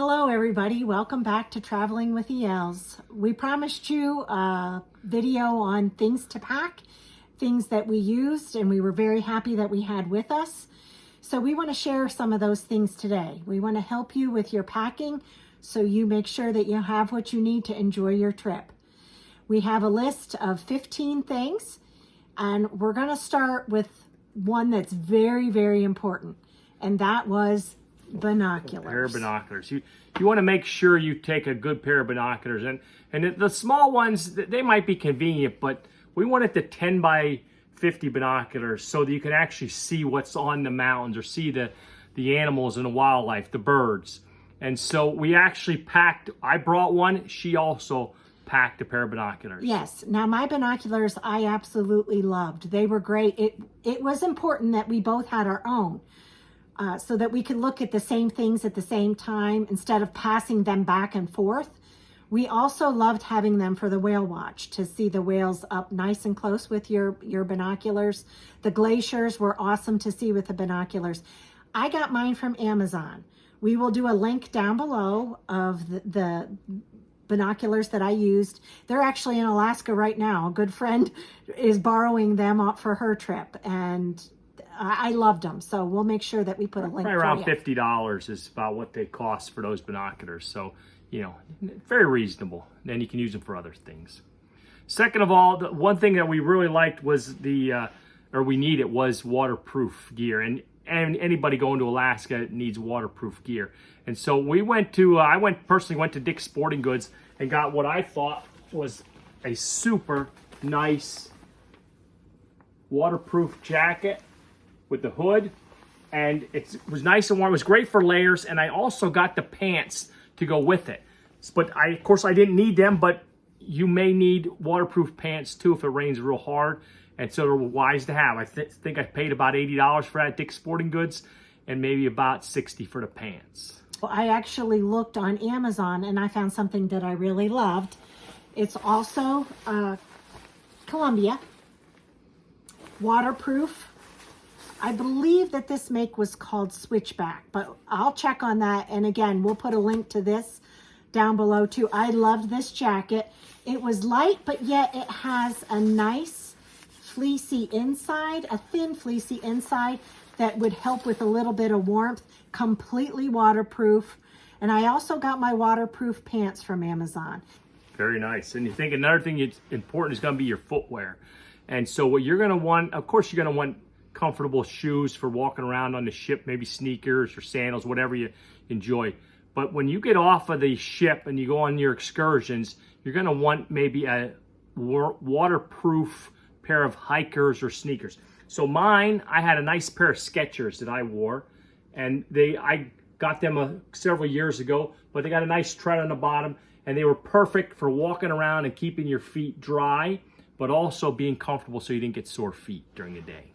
Hello everybody, welcome back to Traveling with ELs. We promised you a video on things to pack, things that we used and we were very happy that we had with us. So we want to share some of those things today. We want to help you with your packing so you make sure that you have what you need to enjoy your trip. We have a list of 15 things and we're going to start with one that's very, very important, and that was binoculars. A pair of binoculars. You want to make sure you take a good pair of binoculars, and the small ones, they might be convenient, but we wanted the 10 by 50 binoculars so that you can actually see what's on the mountains or see the animals and the wildlife, the birds. And so we actually packed, I brought one, she also packed a pair of binoculars. Yes. Now my binoculars I absolutely loved. They were great. It was important that we both had our own. So that we could look at the same things at the same time instead of passing them back and forth. We also loved having them for the whale watch, to see the whales up nice and close with your binoculars. The glaciers were awesome to see with the binoculars. I got mine from Amazon. We will do a link down below of the binoculars that I used. They're actually in Alaska right now. A good friend is borrowing them up for her trip, and I loved them, so we'll make sure that we put a link right around $50 is about what they cost for those binoculars. So, you know, very reasonable. Then you can use them for other things. Second of all, the one thing that we really liked was we needed was waterproof gear. And anybody going to Alaska needs waterproof gear. And so we went to, personally went to Dick's Sporting Goods and got what I thought was a super nice waterproof jacket with the hood, and it was nice and warm. It was great for layers, and I also got the pants to go with it. But of course I didn't need them, but you may need waterproof pants too if it rains real hard, and so they're wise to have. I think I paid about $80 for that at Dick's Sporting Goods, and maybe about $60 for the pants. Well, I actually looked on Amazon and I found something that I really loved. It's also Columbia, waterproof. I believe that this make was called Switchback, but I'll check on that. And again, we'll put a link to this down below too. I loved this jacket. It was light, but yet it has a nice fleecy inside, a thin fleecy inside that would help with a little bit of warmth, completely waterproof. And I also got my waterproof pants from Amazon. Very nice. And you think another thing that's important is going to be your footwear. And so what you're going to want, of course, you're going to want comfortable shoes for walking around on the ship, maybe sneakers or sandals, whatever you enjoy. But when you get off of the ship and you go on your excursions, you're going to want maybe a waterproof pair of hikers or sneakers. So mine, I had a nice pair of Skechers that I wore, and I got them several years ago, but they got a nice tread on the bottom, and they were perfect for walking around and keeping your feet dry, but also being comfortable so you didn't get sore feet during the day.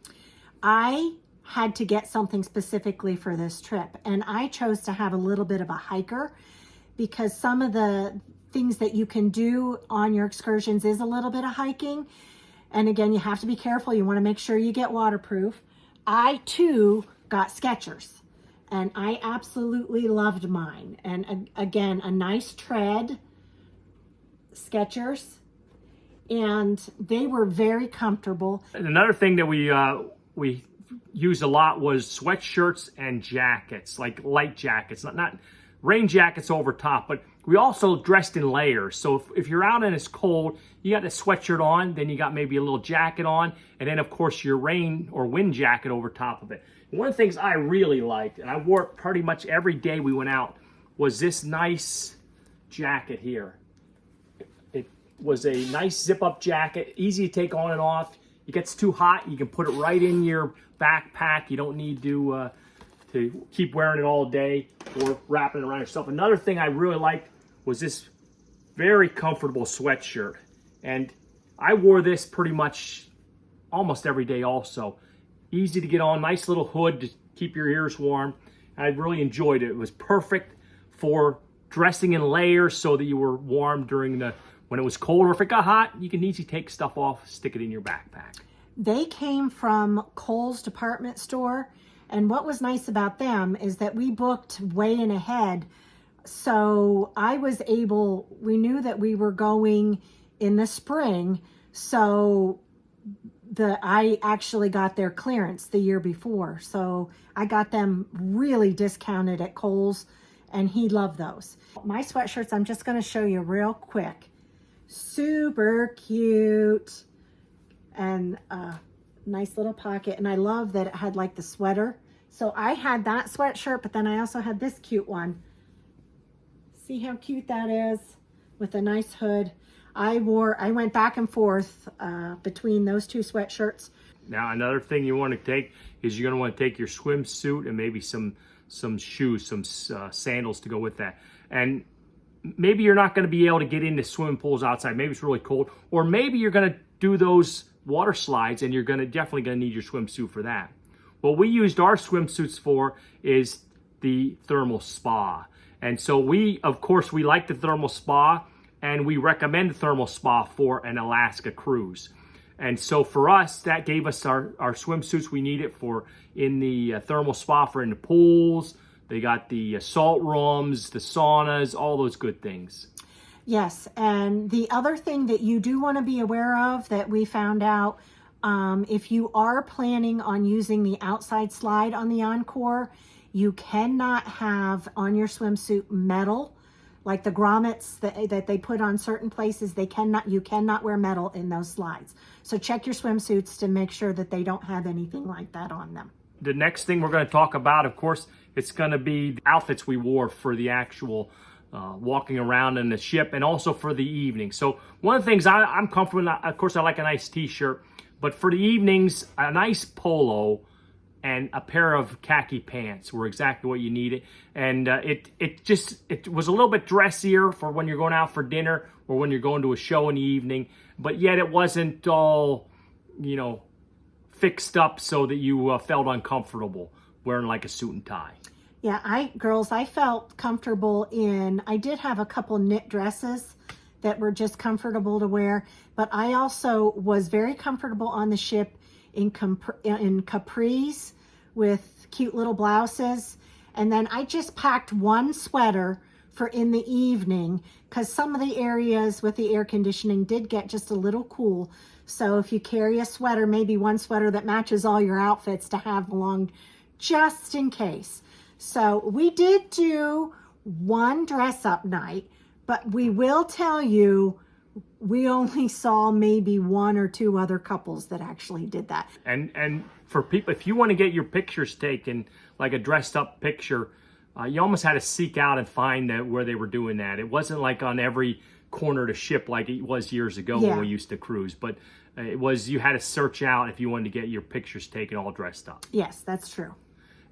I had to get something specifically for this trip, and I chose to have a little bit of a hiker because some of the things that you can do on your excursions is a little bit of hiking. And again, you have to be careful. You want to make sure you get waterproof. I too got Skechers, and I absolutely loved mine. And again, a nice tread, Skechers, and they were very comfortable. And another thing that we used a lot was sweatshirts and jackets, like light jackets, not rain jackets over top, but we also dressed in layers. So if you're out and it's cold, you got a sweatshirt on, then you got maybe a little jacket on, and then of course your rain or wind jacket over top of it. One of the things I really liked, and I wore it pretty much every day we went out, was this nice jacket here. It was a nice zip-up jacket, easy to take on and off. It gets too hot, you can put it right in your backpack. You don't need to keep wearing it all day or wrapping it around yourself. Another thing I really liked was this very comfortable sweatshirt. And I wore this pretty much almost every day also. Easy to get on, nice little hood to keep your ears warm. I really enjoyed it. It was perfect for dressing in layers so that you were warm during when it was cold, or if it got hot, you can easily take stuff off, stick it in your backpack. They came from Kohl's department store, and what was nice about them is that we booked way in ahead So I was able, we knew that we were going in the spring. So I actually got their clearance the year before. So I got them really discounted at Kohl's, and he loved those. My sweatshirts, I'm just going to show you real quick. Super cute. And nice little pocket. And I love that it had like the sweater. So I had that sweatshirt, but then I also had this cute one. See how cute that is with a nice hood. I went back and forth between those two sweatshirts. Now, another thing you want to take is you're going to want to take your swimsuit and maybe some shoes, some sandals to go with that. And maybe you're not going to be able to get into swimming pools outside. Maybe it's really cold. Or maybe you're going to do those water slides and you're definitely going to need your swimsuit for that. What we used our swimsuits for is the thermal spa. And so of course, we like the thermal spa, and we recommend the thermal spa for an Alaska cruise. And so for us, that gave us our swimsuits we needed for in the thermal spa, for in the pools. They got the salt rooms, the saunas, all those good things. Yes, and the other thing that you do want to be aware of that we found out, if you are planning on using the outside slide on the Encore, you cannot have on your swimsuit metal, like the grommets that they put on certain places. You cannot wear metal in those slides. So check your swimsuits to make sure that they don't have anything like that on them. The next thing we're going to talk about, of course, it's going to be the outfits we wore for the actual walking around in the ship, and also for the evening. So one of the things I'm comfortable with, of course, I like a nice t-shirt, but for the evenings, a nice polo and a pair of khaki pants were exactly what you needed. And it was a little bit dressier for when you're going out for dinner or when you're going to a show in the evening, but yet it wasn't all, fixed up so that you felt uncomfortable wearing like a suit and tie. Yeah, I felt comfortable I did have a couple knit dresses that were just comfortable to wear, but I also was very comfortable on the ship in capris with cute little blouses. And then I just packed one sweater for in the evening, because some of the areas with the air conditioning did get just a little cool. So if you carry a sweater, maybe one sweater that matches all your outfits to have along just in case. So we did do one dress up night, but we will tell you, we only saw maybe one or two other couples that actually did that. And for people, if you want to get your pictures taken, like a dressed up picture, you almost had to seek out and find where they were doing that. It wasn't like on every corner of the ship like it was years ago when we used to cruise, but you had to search out if you wanted to get your pictures taken all dressed up. Yes, that's true.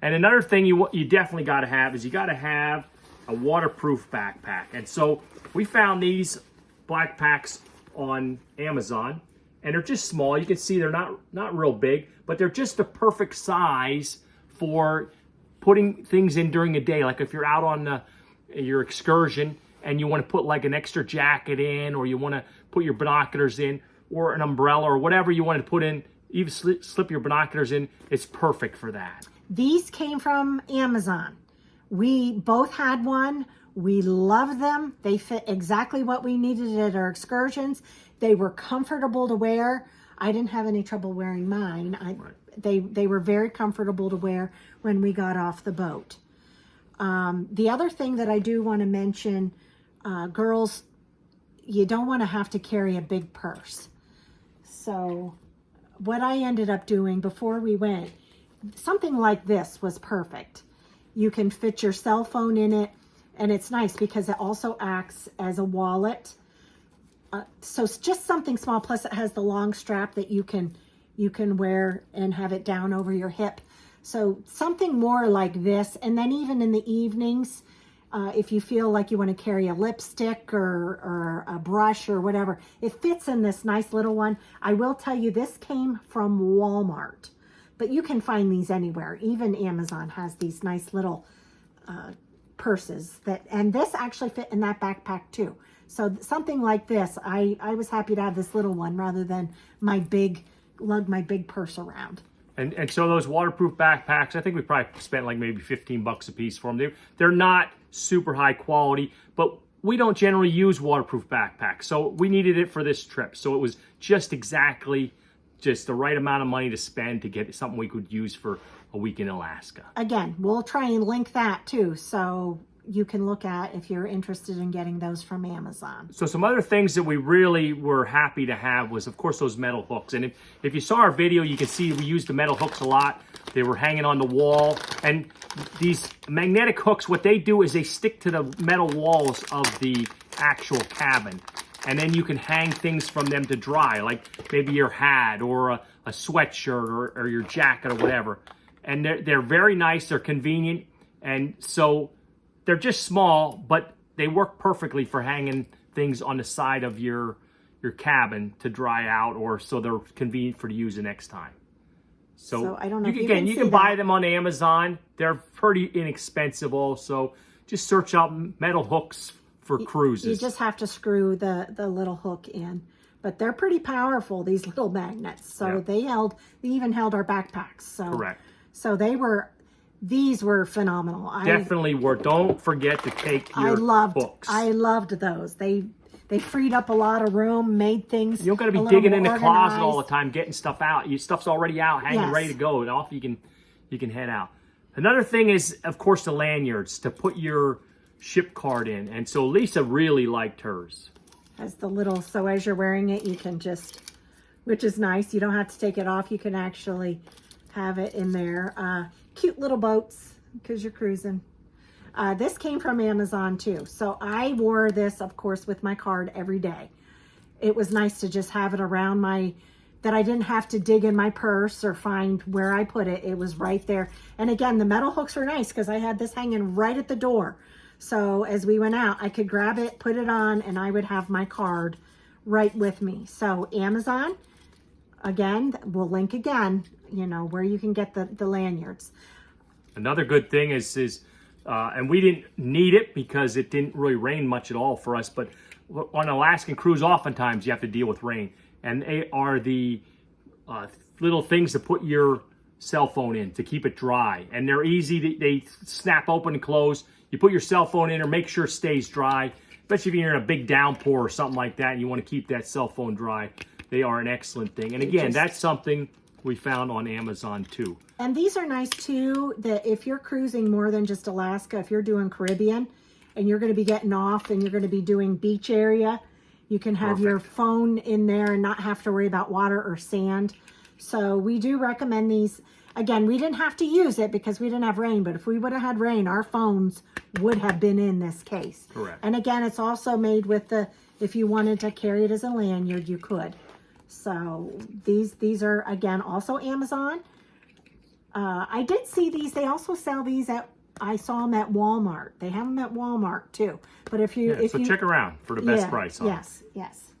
And another thing you definitely got to have is you got to have a waterproof backpack. And so we found these backpacks on Amazon, and they're just small. You can see they're not real big, but they're just the perfect size for putting things in during the day. Like if you're out on your excursion and you want to put like an extra jacket in, or you want to put your binoculars in, or an umbrella, or whatever you want to put in, even slip your binoculars in, it's perfect for that. These came from Amazon. We both had one. We loved them. They fit exactly what we needed at our excursions. They were comfortable to wear. I didn't have any trouble wearing mine. They were very comfortable to wear when we got off the boat. The other thing that I do want to mention, girls, you don't want to have to carry a big purse. So what I ended up doing before we went, something like this was perfect. You can fit your cell phone in it, and it's nice because it also acts as a wallet. So it's just something small, plus it has the long strap that you can wear and have it down over your hip. So something more like this. And then even in the evenings, if you feel like you want to carry a lipstick or a brush or whatever, it fits in this nice little one. I will tell you, this came from Walmart, but you can find these anywhere. Even Amazon has these nice little purses and this actually fit in that backpack too. So something like this, I was happy to have this little one rather than lug my big purse around. And so those waterproof backpacks, I think we probably spent like maybe $15 a piece for them. They're not super high quality, but we don't generally use waterproof backpacks, so we needed it for this trip. So it was just exactly just the right amount of money to spend to get something we could use for a week in Alaska. Again, we'll try and link that too, so you can look at if you're interested in getting those from Amazon. So some other things that we really were happy to have was, of course, those metal hooks. And if you saw our video, you can see we used the metal hooks a lot. They were hanging on the wall. And these magnetic hooks, what they do is they stick to the metal walls of the actual cabin. And then you can hang things from them to dry, like maybe your hat or a sweatshirt or your jacket or whatever. And they're very nice, they're convenient. And so they're just small, but they work perfectly for hanging things on the side of your cabin to dry out, or so they're convenient for to use the next time. So I don't know you can buy them on Amazon. They're pretty inexpensive also. Just search out metal hooks for cruises. You just have to screw the little hook in. But they're pretty powerful, these little magnets. So yeah. they even held our backpacks. So correct. So these were phenomenal. Definitely were. Don't forget to take your hooks. I loved those. They freed up a lot of room, made things. You don't got to be digging in the closet all the time, getting stuff out. Your stuff's already out, hanging, ready to go, and off you can head out. Another thing is, of course, the lanyards to put your ship card in. And so Lisa really liked hers. Has the little, so as you're wearing it, you can just, which is nice. You don't have to take it off. You can actually have it in there. Cute little boats because you're cruising. This came from Amazon too. So I wore this, of course, with my card every day. It was nice to just have it around that I didn't have to dig in my purse or find where I put it. It was right there. And again, the metal hooks were nice because I had this hanging right at the door. So as we went out, I could grab it, put it on, and I would have my card right with me. So Amazon, again, we'll link again, where you can get the lanyards. Another good thing is and we didn't need it because it didn't really rain much at all for us, but on an Alaskan cruise, oftentimes you have to deal with rain. And they are the little things to put your cell phone in to keep it dry. And they're easy, they snap open and close. You put your cell phone in or make sure it stays dry, especially if you're in a big downpour or something like that and you want to keep that cell phone dry. They are an excellent thing. And again, that's something we found on Amazon too. And these are nice too, that if you're cruising more than just Alaska, if you're doing Caribbean and you're going to be getting off and you're going to be doing beach area, you can have your phone in there and not have to worry about water or sand. So we do recommend these. Again, we didn't have to use it because we didn't have rain, but if we would have had rain, our phones would have been in this case. Correct. And again, it's also made with if you wanted to carry it as a lanyard, you could. So these are, again, also Amazon. I did see these. They also sell these I saw them at Walmart. They have them at Walmart too. But if you check around for the best price on yes, them. Yes.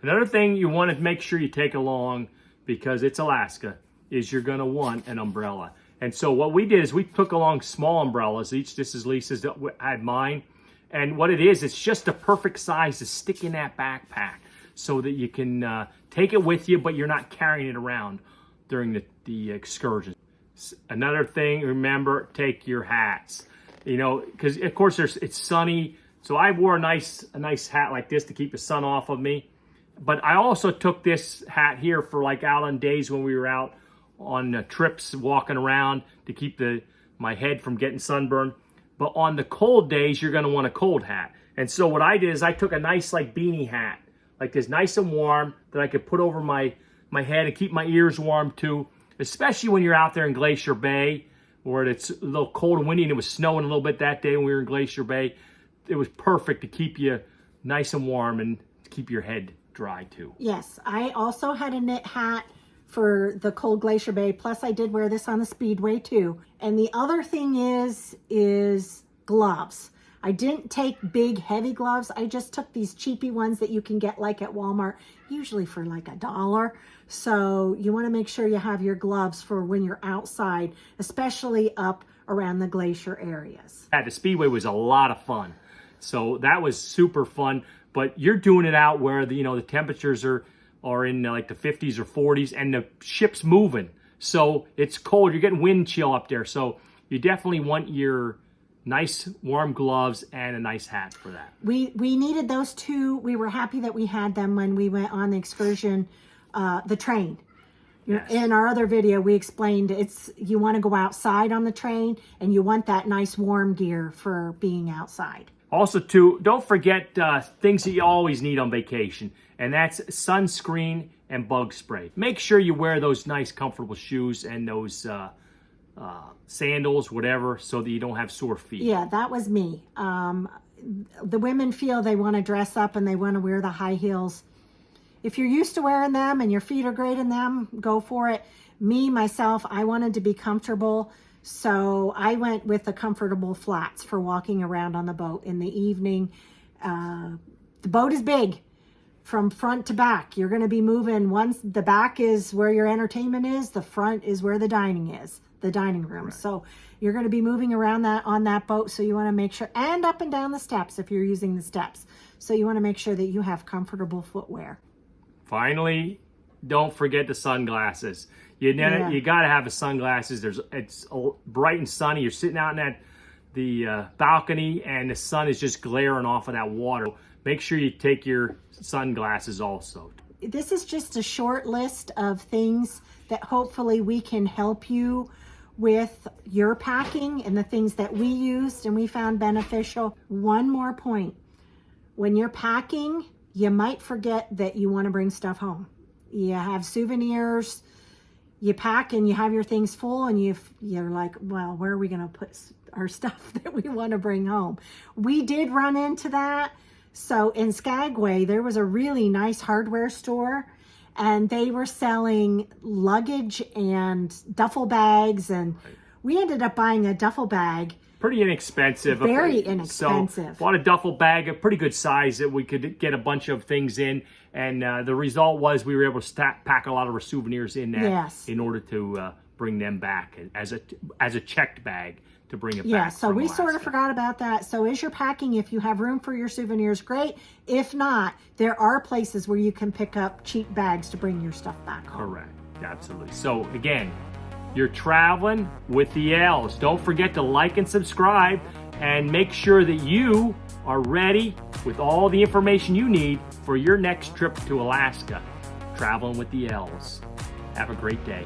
Another thing you want to make sure you take along, because it's Alaska, is you're going to want an umbrella. And so what we did is we took along small umbrellas. This is Lisa's, I had mine. And what it is, it's just the perfect size to stick in that backpack so that you can take it with you, but you're not carrying it around during the excursion. Another thing, remember, take your hats. Because of course it's sunny, so I wore a nice hat like this to keep the sun off of me. But I also took this hat here for out on days when we were out on trips, walking around to keep my head from getting sunburned. But on the cold days, you're going to want a cold hat. And so what I did is I took a nice beanie hat, like this, nice and warm, that I could put over my head and keep my ears warm too. Especially when you're out there in Glacier Bay, where it's a little cold and windy, and it was snowing a little bit that day when we were in Glacier Bay. It was perfect to keep you nice and warm and to keep your head dry too. Yes, I also had a knit hat for the cold Glacier Bay. Plus, I did wear this on the Speedway too. And the other thing is gloves. I didn't take big, heavy gloves. I just took these cheapy ones that you can get at Walmart, usually for $1. So you want to make sure you have your gloves for when you're outside, especially up around the glacier areas. Yeah, the Speedway was a lot of fun. So that was super fun. But you're doing it out where the temperatures are in the 50s or 40s and the ship's moving. So it's cold. You're getting wind chill up there. So you definitely want your nice warm gloves and a nice hat for that. We needed those two. We were happy that we had them when we went on the excursion, the train. Yes. In our other video, we explained you want to go outside on the train and you want that nice warm gear for being outside. Also, too, don't forget things that you always need on vacation, and that's sunscreen and bug spray. Make sure you wear those nice, comfortable shoes and those sandals, whatever, so that you don't have sore feet. Yeah, that was me. The women feel they want to dress up and they want to wear the high heels. If you're used to wearing them and your feet are great in them, go for it. Me, myself, I wanted to be comfortable, so I went with the comfortable flats for walking around on the boat in the evening. The boat is big from front to back. You're going to be moving. Once the back is where your entertainment is, the front is where the dining is, the dining room. Right. So you're going to be moving around on that boat, so you want to make sure, and up and down the steps if you're using the steps. So you want to make sure that you have comfortable footwear. Finally, don't forget the sunglasses. You got to have the sunglasses. It's bright and sunny. You're sitting out in the balcony, and the sun is just glaring off of that water. Make sure you take your sunglasses also. This is just a short list of things that hopefully we can help you with your packing and the things that we used and we found beneficial. One more point. When you're packing, you might forget that you want to bring stuff home. You have souvenirs, you pack and you have your things full and you're like, well, where are we going to put our stuff that we want to bring home? We did run into that. So in Skagway, there was a really nice hardware store and they were selling luggage and duffel bags, and we ended up buying a duffel bag. Pretty inexpensive. Very inexpensive. So bought a duffel bag, a pretty good size that we could get a bunch of things in. And the result was we were able to pack a lot of our souvenirs in that. Yes. In order to bring them back as a checked bag to bring it back. Yeah, so we Alaska. sort of forgot about that. So as you're packing, if you have room for your souvenirs, great. If not, there are places where you can pick up cheap bags to bring your stuff back home. Correct. Absolutely. So again, you're traveling with the L's. Don't forget to like and subscribe and make sure that you are ready with all the information you need for your next trip to Alaska. Traveling with the L's. Have a great day.